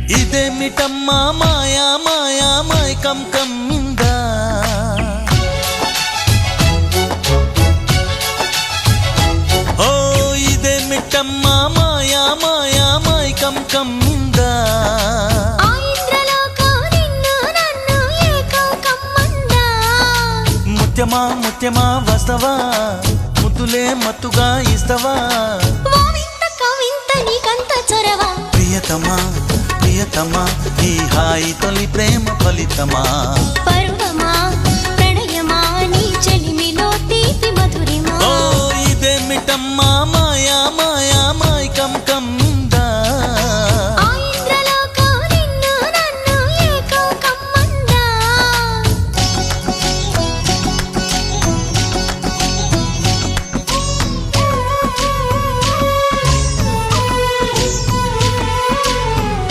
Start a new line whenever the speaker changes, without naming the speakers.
ఇదేమిటమ్మా మాయా మాయా మైకం కమ్మిందా ఓ ఇదేమిటమ్మా మాయా మాయా మైకం కమ్మిందా ముత్యమా ముత్యమా వస్తవా ముద్దులే మత్తుగా ఇస్తవా ప్రియతమా ప్రియతమా ఈ హాయి తొలి ప్రేమ ఫలితమా
పర్వమా ప్రణయమా నీ చెలిమిలో తీపి మధురిమా
ఓ ఇదేమిటమ్మా మాయా మాయా మైకం